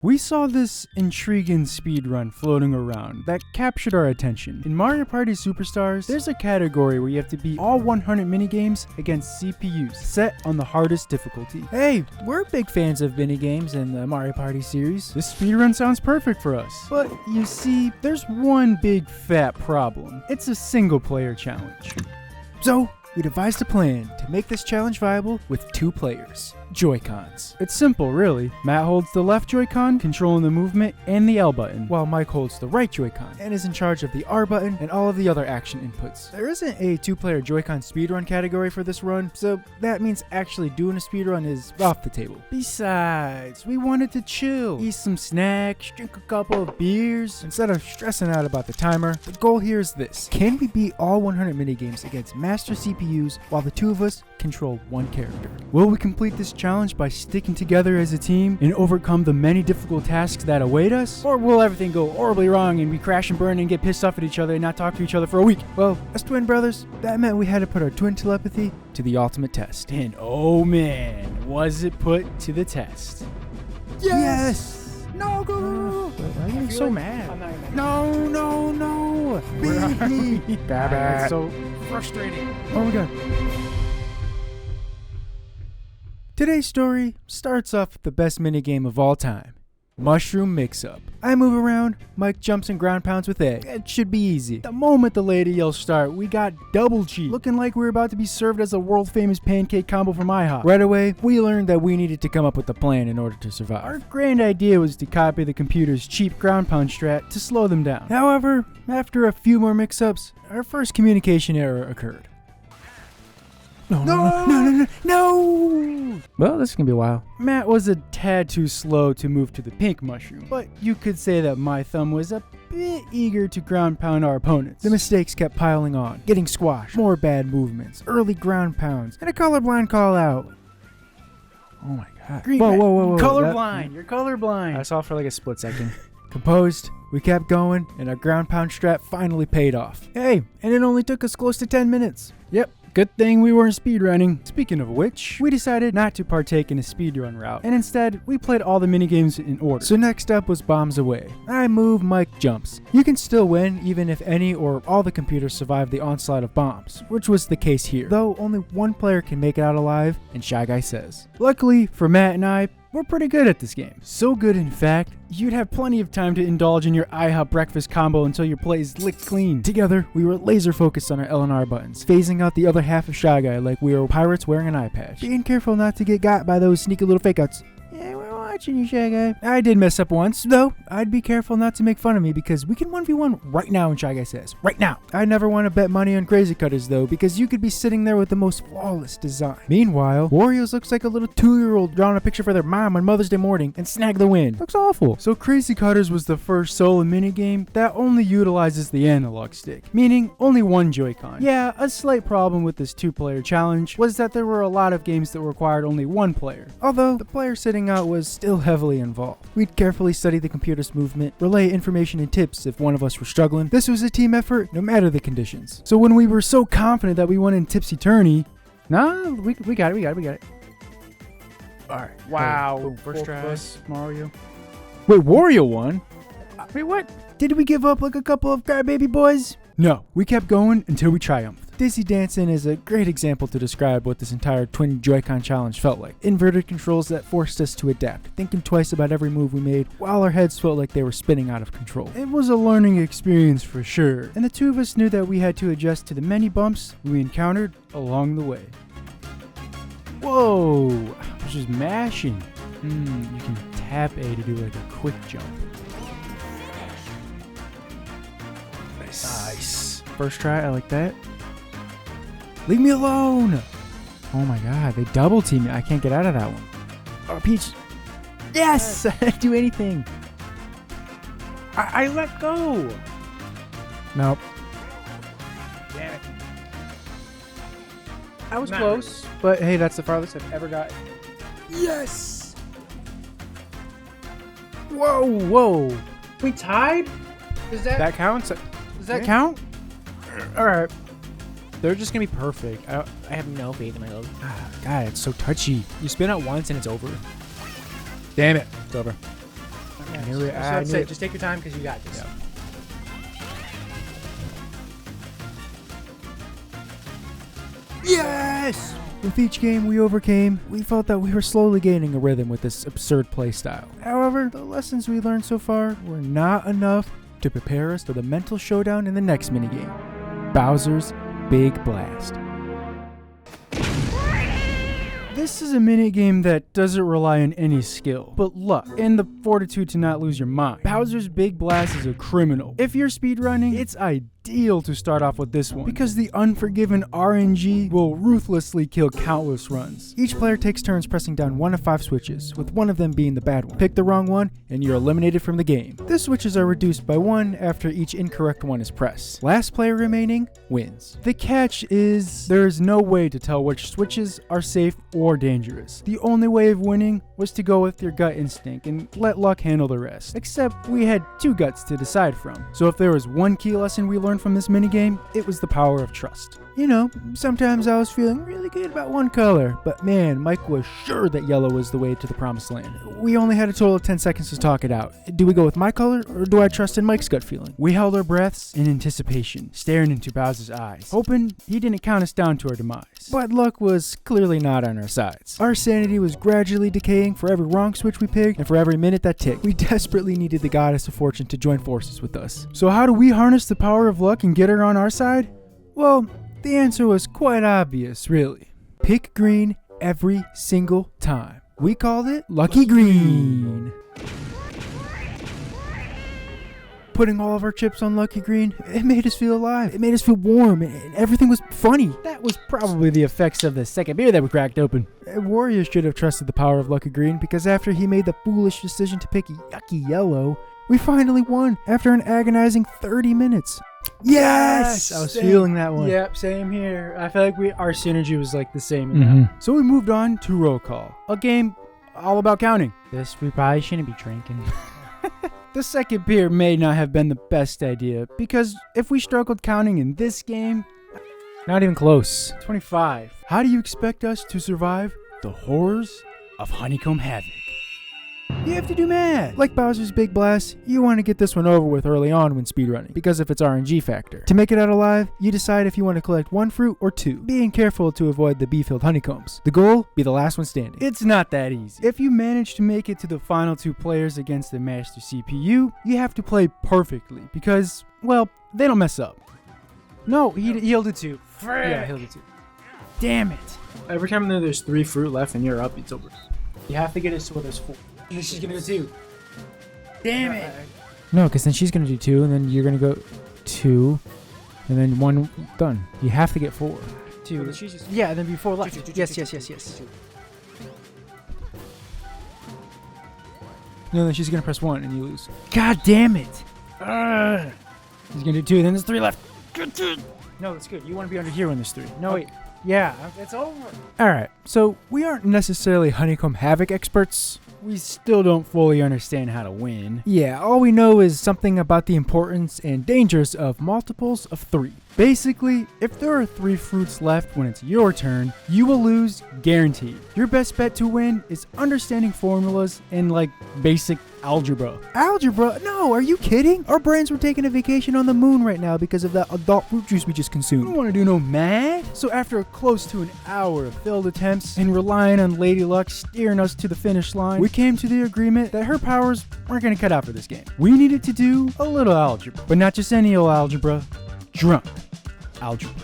We saw this intriguing speedrun floating around that captured our attention. In Mario Party Superstars, there's a category where you have to beat all 100 minigames against CPUs, set on the hardest difficulty. Hey, we're big fans of minigames in the Mario Party series. This speedrun sounds perfect for us. But you see, there's one big fat problem. It's a single player challenge. So, we devised a plan to make this challenge viable with 2 players. Joy-Cons. It's simple, really. Matt holds the left Joy-Con, controlling the movement and the L button, while Mike holds the right Joy-Con and is in charge of the R button and all of the other action inputs. There isn't a 2-player Joy-Con speedrun category for this run, so that means actually doing a speedrun is off the table. Besides, we wanted to chill, eat some snacks, drink a couple of beers. Instead of stressing out about the timer, the goal here is this. Can we beat all 100 minigames against master CPUs while the 2 of us control 1 character? Will we complete this challenge by sticking together as a team and overcome the many difficult tasks that await us? Or will everything go horribly wrong and we crash and burn and get pissed off at each other and not talk to each other for a week? Well, as twin brothers, that meant we had to put our twin telepathy to the ultimate test. And oh man, was it put to the test. Yes! No, go! Why are you so mad? I'm not even mad. No! It's so frustrating. Oh my god. Today's story starts off with the best minigame of all time. Mushroom Mix-Up. I move around, Mike jumps and ground pounds with egg. It should be easy. The moment the lady yells start, we got double cheese, looking like we were about to be served as a world famous pancake combo from IHOP. Right away, we learned that we needed to come up with a plan in order to survive. Our grand idea was to copy the computer's cheap ground pound strat to slow them down. However, after a few more mix-ups, our first communication error occurred. No! Well, this is gonna be a while. Matt was a tad too slow to move to the pink mushroom, but you could say that my thumb was a bit eager to ground pound our opponents. The mistakes kept piling on, getting squashed, more bad movements, early ground pounds, and a colorblind call out. Oh my god. Whoa. Colorblind! You're colorblind! I saw it for like a split second. Composed, we kept going, and our ground pound strat finally paid off. Hey, and it only took us close to 10 minutes. Yep. Good thing we weren't speedrunning. Speaking of which, we decided not to partake in a speedrun route, and instead, we played all the minigames in order. So next up was Bombs Away. I move, Mike jumps. You can still win even if any or all the computers survive the onslaught of bombs, which was the case here, though only 1 player can make it out alive, and Shy Guy says. Luckily for Matt and I, we're pretty good at this game. So good, in fact, you'd have plenty of time to indulge in your IHOP breakfast combo until your plate is licked clean. Together, we were laser focused on our L and R buttons, phasing out the other half of Shy Guy like we were pirates wearing an eye patch. Being careful not to get got by those sneaky little fake outs. Yeah, we're watching you, Shy Guy. I did mess up once, though. I'd be careful not to make fun of me because we can 1v1 right now, and Shy Guy says, right now. I never want to bet money on Crazy Cutters, though, because you could be sitting there with the most flawless design. Meanwhile, Wario's looks like a little 2-year-old drawing a picture for their mom on Mother's Day morning and snag the win. Looks awful. So Crazy Cutters was the first solo minigame that only utilizes the analog stick, meaning only 1 Joy-Con. Yeah, a slight problem with this 2-player challenge was that there were a lot of games that required only 1 player, although the player sitting out was still heavily involved. We'd carefully study the computer's movement, relay information and tips if one of us were struggling. This was a team effort no matter the conditions. So when we were so confident that we won in Tipsy-Turny, we got it. Alright. Wow. Boom, First try. Mario. Wait, Wario won? Wait, what? Did we give up like a couple of crybaby boys? No, we kept going until we triumphed. Dizzy Dancing is a great example to describe what this entire twin Joy-Con challenge felt like. Inverted controls that forced us to adapt, thinking twice about every move we made, while our heads felt like they were spinning out of control. It was a learning experience for sure, and the 2 of us knew that we had to adjust to the many bumps we encountered along the way. Whoa, I was just mashing. You can tap A to do like a quick jump. Nice. First try, I like that. Leave me alone! Oh my god, they double team me. I can't get out of that one. Oh, Peach. Yes! I didn't do anything. I let go. Nope. Damn it. I was close, but hey, that's the farthest I've ever got. Yes! Whoa. We tied? That counts? Does that count? Alright. They're just gonna be perfect. I have no faith in my love. God, it's so touchy. You spin out once and it's over. Damn it. It's over. Yeah, Here we I was about to are. say, just take your time because you got this. Yep. Yes! With each game we overcame, we felt that we were slowly gaining a rhythm with this absurd playstyle. However, the lessons we learned so far were not enough to prepare us for the mental showdown in the next minigame, Bowser's Big Blast. This is a minigame that doesn't rely on any skill, but luck and the fortitude to not lose your mind. Bowser's Big Blast is a criminal. If you're speedrunning, it's ideal to start off with this one, because the unforgiven RNG will ruthlessly kill countless runs. Each player takes turns pressing down 1 of 5 switches, with one of them being the bad one. Pick the wrong one, and you're eliminated from the game. The switches are reduced by 1 after each incorrect one is pressed. Last player remaining wins. The catch is, there is no way to tell which switches are safe or dangerous. The only way of winning was to go with your gut instinct and let luck handle the rest. Except we had 2 guts to decide from. So if there was one key lesson we learned from this minigame, it was the power of trust. You know, sometimes I was feeling really good about one color, but man, Mike was sure that yellow was the way to the promised land. We only had a total of 10 seconds to talk it out. Do we go with my color, or do I trust in Mike's gut feeling? We held our breaths in anticipation, staring into Bowser's eyes, hoping he didn't count us down to our demise. But luck was clearly not on our sides. Our sanity was gradually decaying for every wrong switch we picked, and for every minute that ticked. We desperately needed the goddess of fortune to join forces with us. So how do we harness the power of luck and get her on our side? Well, the answer was quite obvious, really. Pick green every single time. We called it Lucky Green. Putting all of our chips on Lucky Green, it made us feel alive. It made us feel warm, and everything was funny. That was probably the effects of the second beer that we cracked open. Warrior should have trusted the power of Lucky Green, because after he made the foolish decision to pick yucky yellow, we finally won after an agonizing 30 minutes. Yes! I was feeling that one. Yep, same here. I feel like our synergy was like the same in that. So we moved on to Roll Call, a game all about counting. This we probably shouldn't be drinking. The second beer may not have been the best idea, because if we struggled counting in this game, Not even close. 25. How do you expect us to survive the horrors of Honeycomb Havoc? You have to do math. Like Bowser's Big Blast, you want to get this one over with early on when speedrunning, because of its RNG factor. To make it out alive, you decide if you want to collect 1 fruit or 2, being careful to avoid the bee-filled honeycombs. The goal, be the last one standing. It's not that easy. If you manage to make it to the final 2 players against the master CPU, you have to play perfectly, because, well, they don't mess up. No, he'll do 2. Yeah, he'll do 2. Damn it. Every time there's 3 fruit left and you're up, it's over. You have to get it so there's 4. And then she's gonna go 2. Damn it. No, because then she's gonna do 2, and then you're gonna go 2, and then 1 done. You have to get 4. 2. Yeah, and then be 4 left. Yes. No, then she's gonna press 1 and you lose. God damn it. He's gonna do 2, then there's 3 left. No, that's good. You want to be under here when there's 3. No, wait. Yeah, it's over. Alright, so we aren't necessarily Honeycomb Havoc experts. We still don't fully understand how to win. Yeah, all we know is something about the importance and dangers of multiples of 3. Basically, if there are 3 fruits left when it's your turn, you will lose guaranteed. Your best bet to win is understanding formulas and like basic algebra. Algebra? No, are you kidding? Our brains were taking a vacation on the moon right now because of that adult fruit juice we just consumed. We don't want to do no math. So after close to an hour of failed attempts and relying on Lady Luck steering us to the finish line, we came to the agreement that her powers weren't going to cut out for this game. We needed to do a little algebra, but not just any old algebra, drunk algebra.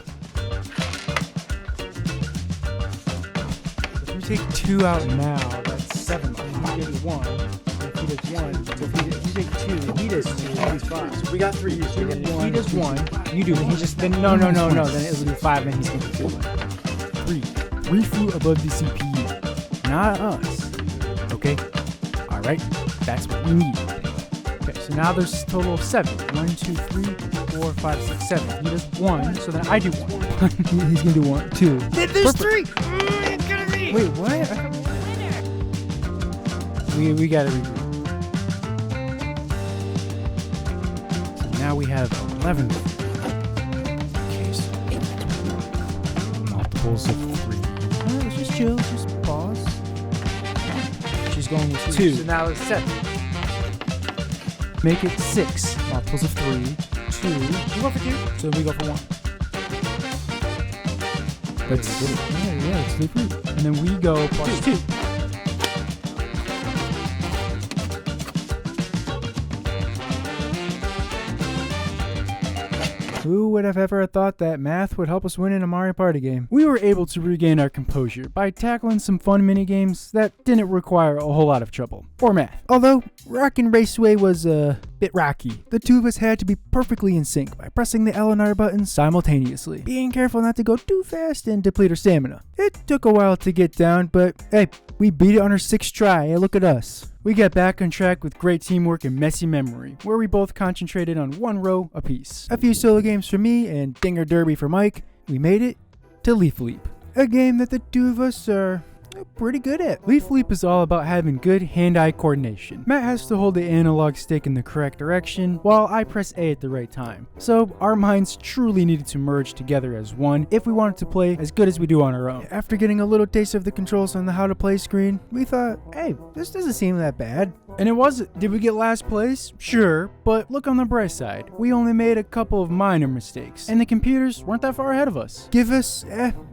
If we take 2 out now, that's 7. He did 1. If he does 1, so if you take 2, he does 2, he does 5. So we got 3. So he does 1, you do. He just then no. Then it will be 5, and he's going to do 1. 3 fruit above the CPU, not us. Okay. All right. That's what we need. Okay. So now there's a total of 7. 1, 2, 3, 4, 5, 6, 7. He does 1, so then I do 1. He's gonna do 1, 2. There's 3. It's gonna be. Wait, what? We gotta regroup. So now we have 11. Okay, so multiples of 3. Let's just chill. Just pause. She's going with 2. So now it's 7. Make it 6. Multiples of 3. 2. You go for 2. So we go for 1. Let's leave root. And then we go plus 2. Who would have ever thought that math would help us win in a Mario Party game? We were able to regain our composure by tackling some fun minigames that didn't require a whole lot of trouble. Or math. Although, Rockin' Raceway was a bit rocky. The two of us had to be perfectly in sync by pressing the L and R buttons simultaneously, being careful not to go too fast and deplete our stamina. It took a while to get down, but hey, we beat it on our 6th try. Hey, look at us. We got back on track with great teamwork and messy memory, where we both concentrated on 1 row apiece. A few solo games for me and Dinger Derby for Mike. We made it to Leaf Leap, a game that the two of us are pretty good at. Leaf Leap is all about having good hand-eye coordination. Matt has to hold the analog stick in the correct direction, while I press A at the right time. So our minds truly needed to merge together as one if we wanted to play as good as we do on our own. After getting a little taste of the controls on the how to play screen, we thought, hey, this doesn't seem that bad. And it wasn't. Did we get last place? Sure, but look on the bright side. We only made a couple of minor mistakes, and the computers weren't that far ahead of us. Give us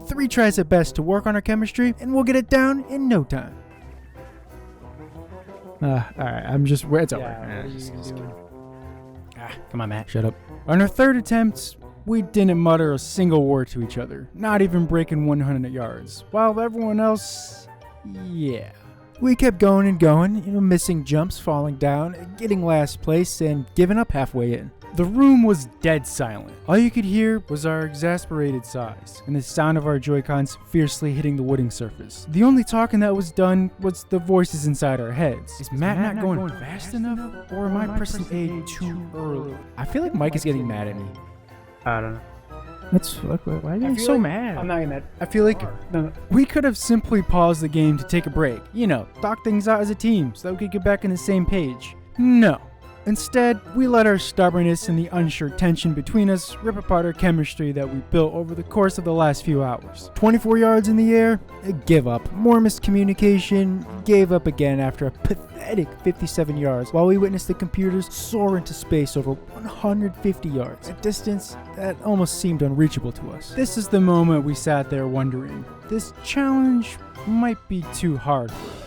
3 tries at best to work on our chemistry, and we'll get it down in no time. Alright, it's over. Come on, Matt, shut up. On our 3rd attempt, we didn't mutter a single word to each other, not even breaking 100 yards, while everyone else, yeah. We kept going and going, missing jumps, falling down, getting last place, and giving up halfway in. The room was dead silent. All you could hear was our exasperated sighs and the sound of our Joy-Cons fiercely hitting the wooden surface. The only talking that was done was the voices inside our heads. Is Matt not going fast enough, or am I pressing A too early? I feel like Mike is getting mad at me. I don't know. Why are you getting so mad? I'm not getting mad. I feel like we could have simply paused the game to take a break. Talk things out as a team so that we could get back on the same page. No. Instead, we let our stubbornness and the unsure tension between us rip apart our chemistry that we built over the course of the last few hours. 24 yards in the air, give up. More miscommunication, gave up again after a pathetic 57 yards while we witnessed the computers soar into space over 150 yards, a distance that almost seemed unreachable to us. This is the moment we sat there wondering, this challenge might be too hard for us.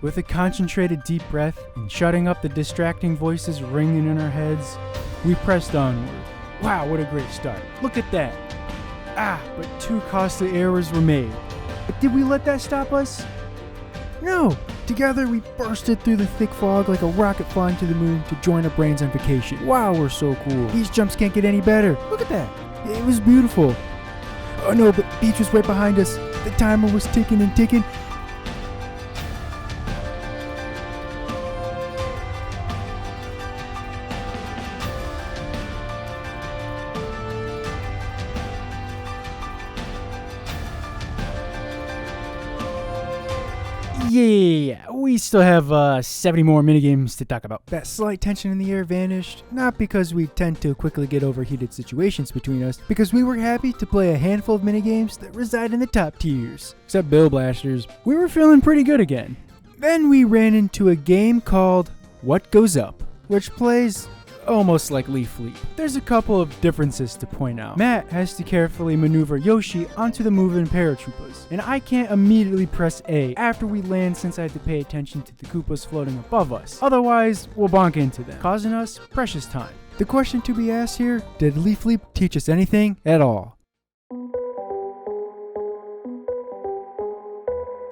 With a concentrated deep breath and shutting up the distracting voices ringing in our heads, we pressed onward. Wow, what a great start. Look at that. But 2 costly errors were made. But did we let that stop us? No. Together we bursted through the thick fog like a rocket flying to the moon to join our brains on vacation. Wow, we're so cool. These jumps can't get any better. Look at that. It was beautiful. Oh no, but Peach was right behind us. The timer was ticking and ticking. Yeah, we still have 70 more minigames to talk about. That slight tension in the air vanished, not because we tend to quickly get over heated situations between us, because we were happy to play a handful of minigames that reside in the top tiers. Except Bill Blasters, we were feeling pretty good again. Then we ran into a game called What Goes Up, which plays almost like Leaf Leap. There's a couple of differences to point out. Matt has to carefully maneuver Yoshi onto the moving paratroopas, and I can't immediately press A after we land since I have to pay attention to the Koopas floating above us. Otherwise, we'll bonk into them, causing us precious time. The question to be asked here, did Leaf Leap teach us anything at all?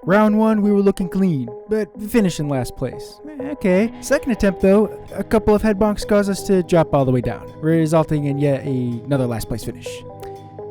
Round 1, we were looking clean, but finished in last place. Okay. Second attempt though, a couple of head bonks caused us to drop all the way down, resulting in yet another last place finish.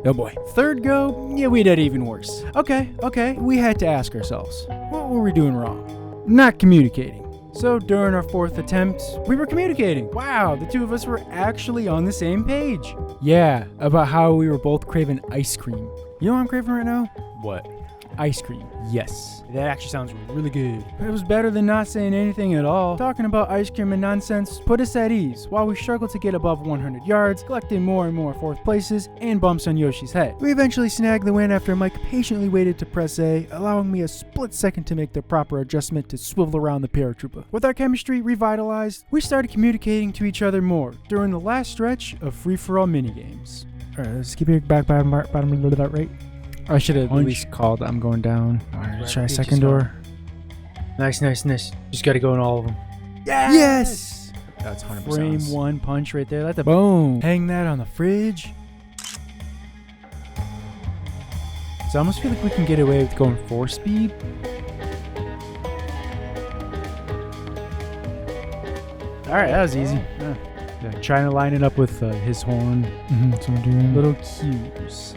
Oh boy. Third go, yeah, we did even worse. Okay, we had to ask ourselves, what were we doing wrong? Not communicating. So during our 4th attempt, we were communicating. Wow, the two of us were actually on the same page. Yeah, about how we were both craving ice cream. You know what I'm craving right now? What? ice cream. Yes, that actually sounds really good. It was better than not saying anything at all. Talking about ice cream and nonsense put us at ease while we struggled to get above 100 yards, collecting more and more fourth places and bumps on Yoshi's head. We eventually snagged the win after Mike patiently waited to press A, allowing me a split second to make the proper adjustment to swivel around the paratrooper. With our chemistry revitalized, we started communicating to each other more during the last stretch of free-for-all minigames. Alright, let's keep it back bottom of that right. I should have at Punch. least Called. I'm going down. Alright, let's try second just door. Nice. Just gotta go in all of them. Yes! That's 100%. Frame us. one punch right there. That's a Boom. hang that on the fridge. So I almost feel like we can get away with going 4-speed. Alright, that was easy. Yeah, trying to line it up with his horn. So we're doing Little cues.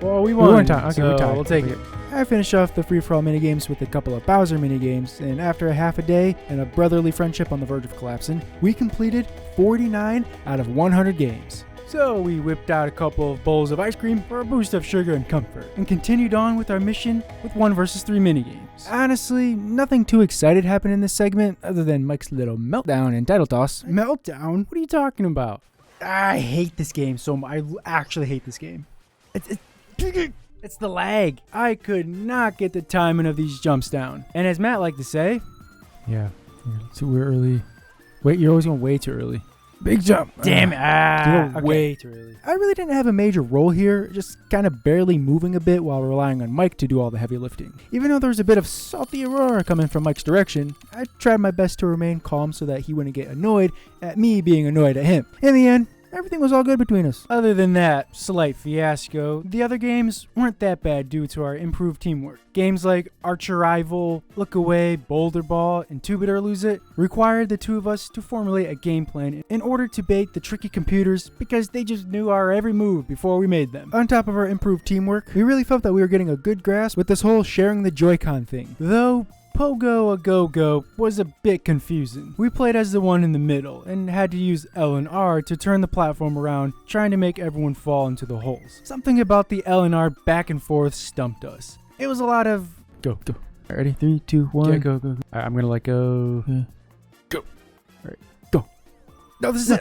Well, we won won. time. Okay, so we're tied. we'll take it. I finished off the free-for-all minigames with a couple of Bowser minigames, and after a half a day and a brotherly friendship on the verge of collapsing, we completed 49 out of 100 games. So we whipped out a couple of bowls of ice cream for a boost of sugar and comfort, and continued on with our mission with 1 versus 3 minigames. Honestly, nothing too excited happened in this segment other than Mike's little meltdown and title toss. Meltdown? What are you talking about? I hate this game so much. I actually hate this game. It's the lag. I could not get the timing of these jumps down. And as Matt liked to say, yeah, we're early. Wait, you're always going way too early. Big jump. Damn it. Okay. Way too early. I really didn't have a major role here, just kind of barely moving a bit while relying on Mike to do all the heavy lifting. Even though there was a bit of salty aurora coming from Mike's direction, I tried my best to remain calm so that he wouldn't get annoyed at me being annoyed at him. In the end, everything was all good between us. Other than that slight fiasco, the other games weren't that bad due to our improved teamwork. Games like Archer Rival, Look Away, Boulder Ball, and Two Bit or Lose It required the two of us to formulate a game plan in order to bait the tricky computers because they just knew our every move before we made them. On top of our improved teamwork, we really felt that we were getting a good grasp with this whole sharing the Joy-Con thing. Though Pogo a Go-Go was a bit confusing. We played as the one in the middle and had to use L and R to turn the platform around, trying to make everyone fall into the holes. Something about the L and R back and forth stumped us. It was a lot of go. Ready? 3, 2, 1. Yeah, go. Alright, I'm gonna let go. Go. Alright, go. No, this is it.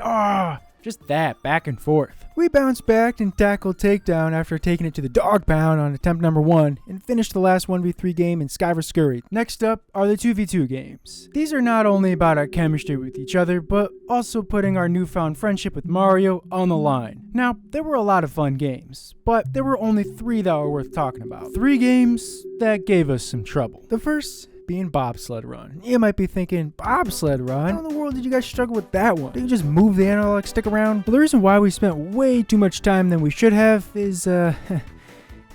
Just that, back and forth. We bounced back and tackled takedown after taking it to the dog pound on attempt number 1 and finished the last 1v3 game in Skyver Scurry. Next up are the 2v2 games. These are not only about our chemistry with each other, but also putting our newfound friendship with Mario on the line. Now, there were a lot of fun games, but there were only 3 that were worth talking about. 3 games that gave us some trouble. The first being Bobsled Run. You might be thinking, Bobsled Run? How in the world did you guys struggle with that one? Did you just move the analog stick around? Well, the reason why we spent way too much time than we should have is, a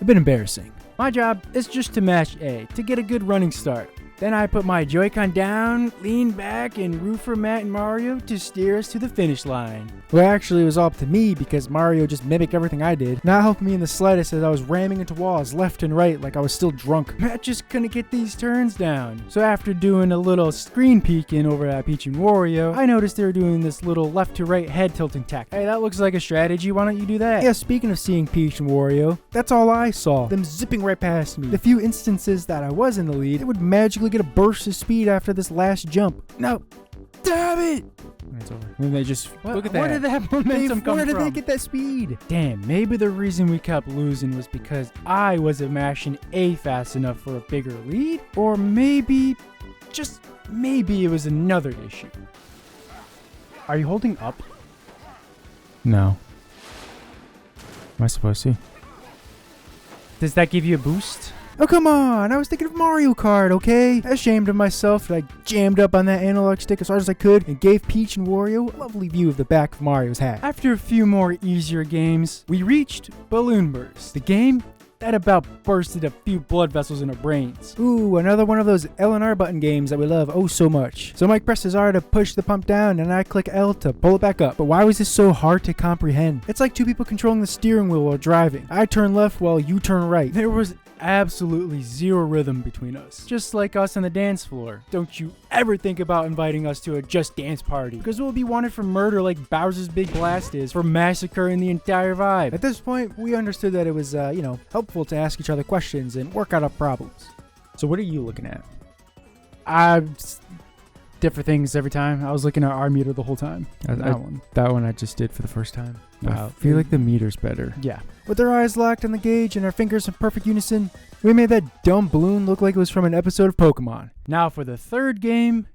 bit embarrassing. My job is just to mash A to get a good running start. Then I put my Joy-Con down, lean back, and root for Matt and Mario to steer us to the finish line. Well, actually, it was all up to me because Mario just mimicked everything I did, not helping me in the slightest as I was ramming into walls left and right like I was still drunk. Matt just couldn't get these turns down. So after doing a little screen peeking over at Peach and Wario, I noticed they were doing this little left to right head tilting tactic. Hey, that looks like a strategy. Why don't you do that? Yeah, speaking of seeing Peach and Wario, that's all I saw. Them zipping right past me. The few instances that I was in the lead, it would magically get a burst of speed after this last jump. No. Damn it! It's over. And they just look at that. Where did that momentum come from? Where did they get that speed? Damn, maybe the reason we kept losing was because I wasn't mashing A fast enough for a bigger lead? Or maybe, just maybe it was another issue. Are you holding up? No. Am I supposed to? Does that give you a boost? Oh, come on. I was thinking of Mario Kart, okay? Ashamed of myself that I jammed up on that analog stick as hard as I could and gave Peach and Wario a lovely view of the back of Mario's hat. After a few more easier games, we reached Balloon Burst, the game that about bursted a few blood vessels in our brains. Ooh, another one of those L and R button games that we love oh so much. So Mike presses R to push the pump down and I click L to pull it back up. But why was this so hard to comprehend? It's like 2 people controlling the steering wheel while driving. I turn left while you turn right. There was absolutely zero rhythm between us. Just like us on the dance floor. Don't you ever think about inviting us to a Just Dance party, because we'll be wanted for murder like Bowser's Big Blast is for massacring the entire vibe. At this point, we understood that it was, helpful to ask each other questions and work out our problems. So what are you looking at? Different things every time. I was looking at our meter the whole time. That one I just did for the first time. Wow. I feel like the meter's better. Yeah. With our eyes locked on the gauge and our fingers in perfect unison, we made that dumb balloon look like it was from an episode of Pokemon. Now for the third game,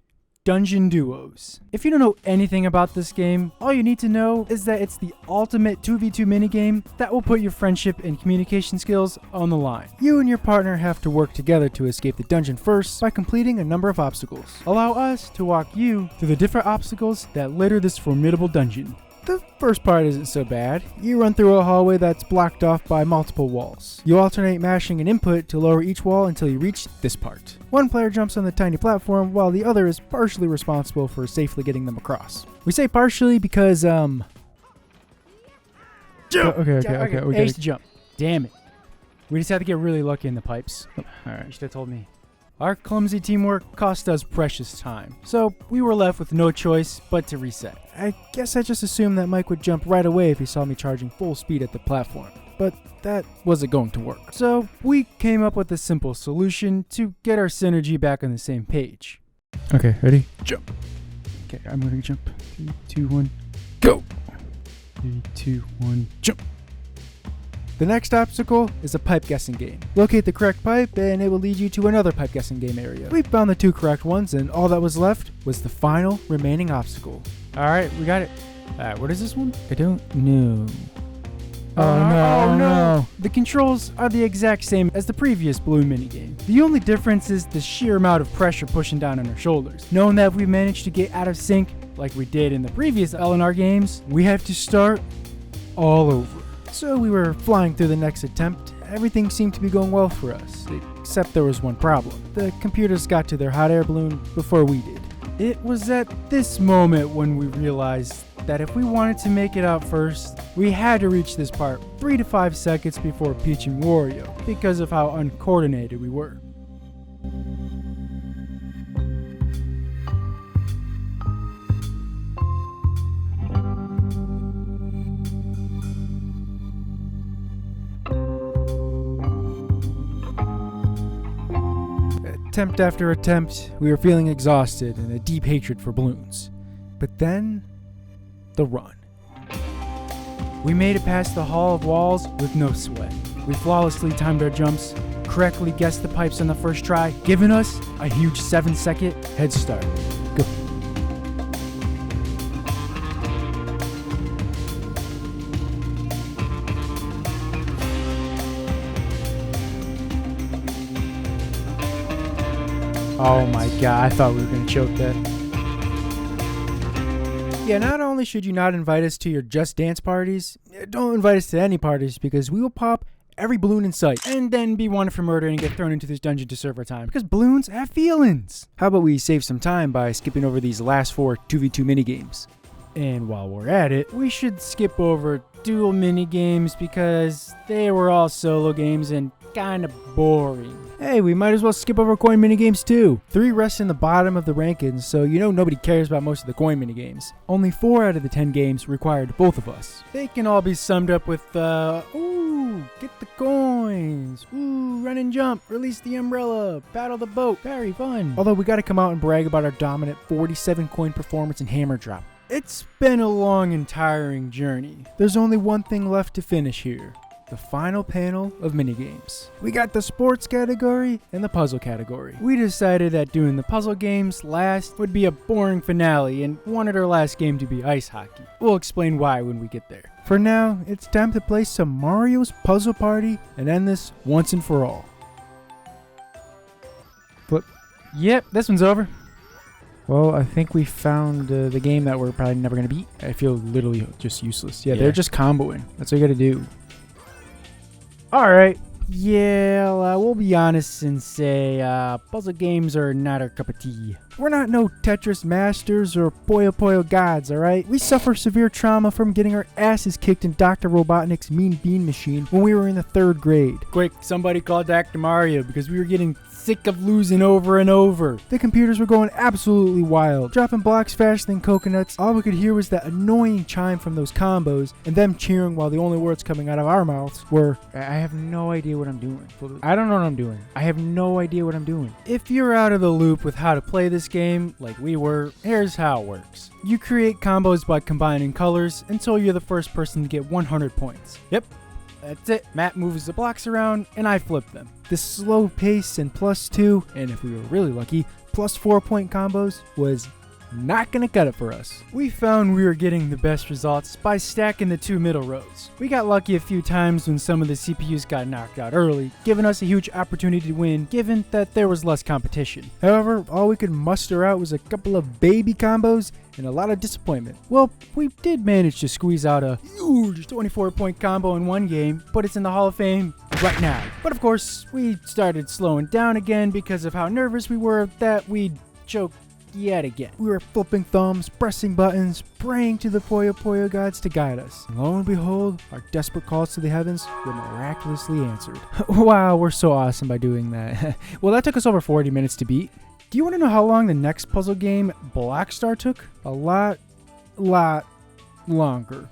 Dungeon Duos. If you don't know anything about this game, all you need to know is that it's the ultimate 2v2 minigame that will put your friendship and communication skills on the line. You and your partner have to work together to escape the dungeon first by completing a number of obstacles. Allow us to walk you through the different obstacles that litter this formidable dungeon. The first part isn't so bad. You run through a hallway that's blocked off by multiple walls. You alternate mashing an input to lower each wall until you reach this part. One player jumps on the tiny platform while the other is partially responsible for safely getting them across. We say partially because, Jump! Okay. Ace jump. Damn it. We just had to get really lucky in the pipes. Alright, you should have told me. Our clumsy teamwork cost us precious time, so we were left with no choice but to reset. I guess I just assumed that Mike would jump right away if he saw me charging full speed at the platform, but that wasn't going to work. So we came up with a simple solution to get our synergy back on the same page. Okay, ready? Jump. Okay, I'm gonna jump. 3, 2, 1, go! 3, 2, 1, jump! The next obstacle is a pipe guessing game. Locate the correct pipe and it will lead you to another pipe guessing game area. We found the 2 correct ones and all that was left was the final remaining obstacle. Alright, we got it. What is this one? I don't know. Oh no! The controls are the exact same as the previous balloon minigame. The only difference is the sheer amount of pressure pushing down on our shoulders. Knowing that we managed to get out of sync like we did in the previous LNR games, we have to start all over. So we were flying through the next attempt. Everything seemed to be going well for us, except there was one problem. The computers got to their hot air balloon before we did. It was at this moment when we realized that if we wanted to make it out first, we had to reach this part 3 to 5 seconds before Peach and Wario because of how uncoordinated we were. Attempt after attempt, we were feeling exhausted and a deep hatred for balloons. But then, the run. We made it past the Hall of Walls with no sweat. We flawlessly timed our jumps, correctly guessed the pipes on the first try, giving us a huge 7-second head start. Go. Oh my god, I thought we were going to choke that. Yeah, not only should you not invite us to your Just Dance parties, don't invite us to any parties because we will pop every balloon in sight and then be wanted for murder and get thrown into this dungeon to serve our time because balloons have feelings. How about we save some time by skipping over these last 4 2v2 minigames? And while we're at it, we should skip over dual minigames because they were all solo games and kind of boring. Hey, we might as well skip over coin minigames too. 3 rest in the bottom of the rankings, so you know nobody cares about most of the coin minigames. Only 4 out of the 10 games required both of us. They can all be summed up with, ooh, get the coins, ooh, run and jump, release the umbrella, battle the boat, very fun. Although we gotta come out and brag about our dominant 47 coin performance and hammer drop. It's been a long and tiring journey. There's only one thing left to finish here. The final panel of minigames. We got the sports category and the puzzle category. We decided that doing the puzzle games last would be a boring finale and wanted our last game to be ice hockey. We'll explain why when we get there. For now, it's time to play some Mario's Puzzle Party and end this once and for all. Flip. Yep, this one's over. Well, I think we found the game that we're probably never going to beat. I feel literally just useless. Yeah, they're just comboing. That's what you got to do. Alright, yeah, we'll be honest and say puzzle games are not our cup of tea. We're not no Tetris masters or Puyo Puyo gods, alright? We suffer severe trauma from getting our asses kicked in Dr. Robotnik's Mean Bean Machine when we were in the 3rd grade. Quick, somebody call Dr. Mario because we were getting sick of losing over and over. The computers were going absolutely wild, dropping blocks faster than coconuts. All we could hear was that annoying chime from those combos and them cheering while the only words coming out of our mouths were, I have no idea what I'm doing. I don't know what I'm doing. I have no idea what I'm doing. If you're out of the loop with how to play this game, like we were, here's how it works. You create combos by combining colors until you're the first person to get 100 points. Yep. That's it. Matt moves the blocks around, and I flip them. The slow pace and +2, and if we were really lucky, +4 point combos was not gonna cut it for us. We found we were getting the best results by stacking the 2 middle rows. We got lucky a few times when some of the CPUs got knocked out early, giving us a huge opportunity to win, given that there was less competition. However, all we could muster out was a couple of baby combos and a lot of disappointment. Well, we did manage to squeeze out a huge 24-point combo in one game, but it's in the Hall of Fame right now. But of course, we started slowing down again because of how nervous we were that we'd choke yet again. We were flipping thumbs, pressing buttons, praying to the Puyo Puyo gods to guide us. And lo and behold, our desperate calls to the heavens were miraculously answered. Wow, we're so awesome by doing that. Well, that took us over 40 minutes to beat. Do you want to know how long the next puzzle game, Black Star, took? A lot longer.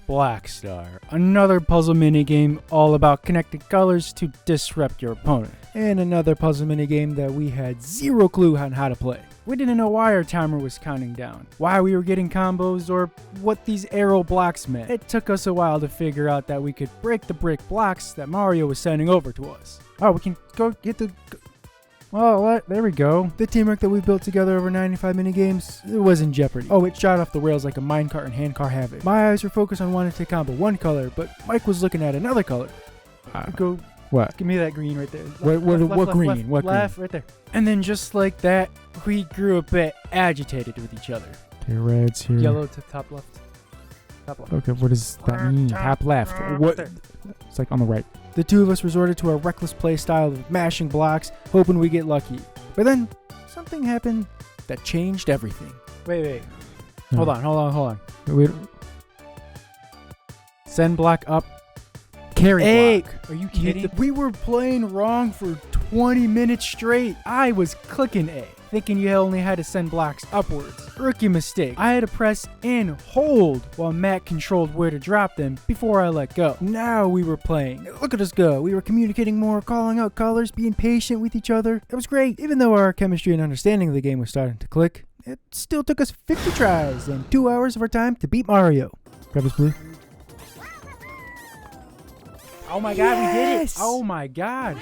Black Star. Another puzzle minigame all about connecting colors to disrupt your opponent. And another puzzle minigame that we had zero clue on how to play. We didn't know why our timer was counting down, why we were getting combos, or what these arrow blocks meant. It took us a while to figure out that we could break the brick blocks that Mario was sending over to us. Oh, we can go get the... Well, there we go. The teamwork that we built together over 95 minigames, it was in jeopardy. Oh, it shot off the rails like a minecart in Handcar Havoc. My eyes were focused on wanting to combo one color, but Mike was looking at another color. Go... What? Give me that green right there. What green? What green? Left, right there. And then just like that, we grew a bit agitated with each other. Okay, red's here. Yellow to top left. Top left. Okay, what does that mean? Top left. What? It's like on the right. The two of us resorted to our reckless play style of mashing blocks, hoping we get lucky. But then, something happened that changed everything. Wait. No. Hold on. Wait. Send block up. Carry block. Are you kidding? We were playing wrong for 20 minutes straight. I was clicking A, thinking you only had to send blocks upwards. Rookie mistake. I had to press and hold while Matt controlled where to drop them before I let go. Now we were playing. Look at us go. We were communicating more, calling out colors, being patient with each other. It was great. Even though our chemistry and understanding of the game was starting to click, it still took us 50 tries and 2 hours of our time to beat Mario. Grab this blue. Oh my god, yes! We did it! Oh my god.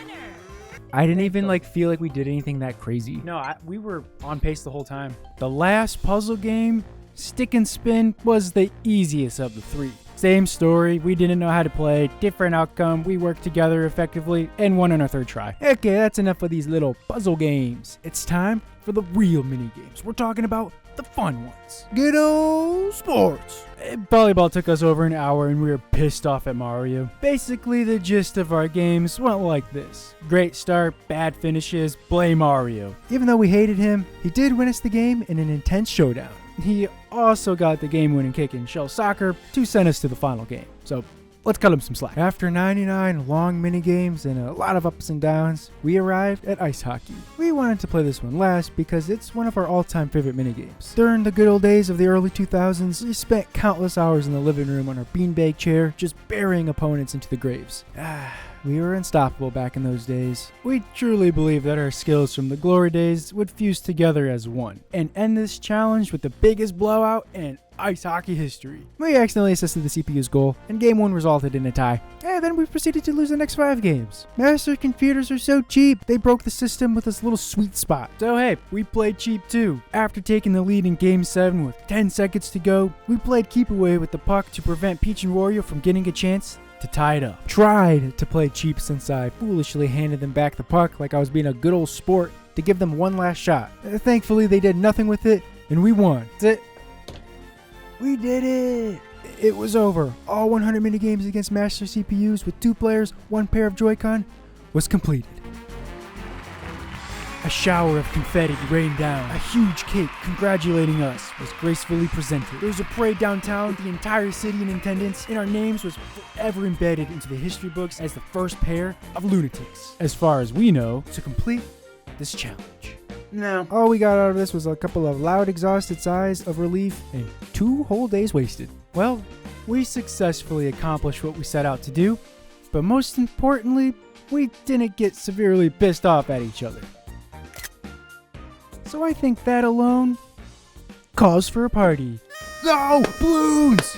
I didn't even feel like we did anything that crazy. No, we were on pace the whole time. The last puzzle game, Stick and Spin, was the easiest of the 3. Same story, we didn't know how to play, different outcome, we worked together effectively, and won on our 3rd try. Okay, that's enough of these little puzzle games. It's time for the real mini games. We're talking about the fun ones. Good old sports. Volleyball took us over an hour and we were pissed off at Mario. Basically, the gist of our games went like this. Great start, bad finishes, blame Mario. Even though we hated him, he did win us the game in an intense showdown. He also got the game-winning kick in Shell Soccer to send us to the final game. So let's cut him some slack. After 99 long mini-games and a lot of ups and downs, we arrived at ice hockey. We wanted to play this one last because it's one of our all-time favorite mini-games. During the good old days of the early 2000s, we spent countless hours in the living room on our beanbag chair, just burying opponents into the graves. We were unstoppable back in those days. We truly believe that our skills from the glory days would fuse together as one and end this challenge with the biggest blowout in ice hockey history. We accidentally assisted the CPU's goal, and game 1 resulted in a tie. And then we proceeded to lose the next 5 games. Master computers are so cheap, they broke the system with this little sweet spot. So hey, we played cheap too. After taking the lead in game 7 with 10 seconds to go, we played keep away with the puck to prevent Peach and Wario from getting a chance to tie it up. Tried to play cheap since I foolishly handed them back the puck like I was being a good old sport to give them one last shot. Thankfully, they did nothing with it, and we won. That's it. We did it! It was over. All 100 minigames against Master CPUs with 2 players, 1 pair of Joy-Con was completed. A shower of confetti rained down. A huge cake congratulating us was gracefully presented. There was a parade downtown, the entire city in attendance, and our names was forever embedded into the history books as the first pair of lunatics, as far as we know, to complete this challenge. No. All we got out of this was a couple of loud, exhausted sighs of relief and 2 whole days wasted. Well, we successfully accomplished what we set out to do, but most importantly, we didn't get severely pissed off at each other. So I think that alone calls for a party. No! Balloons!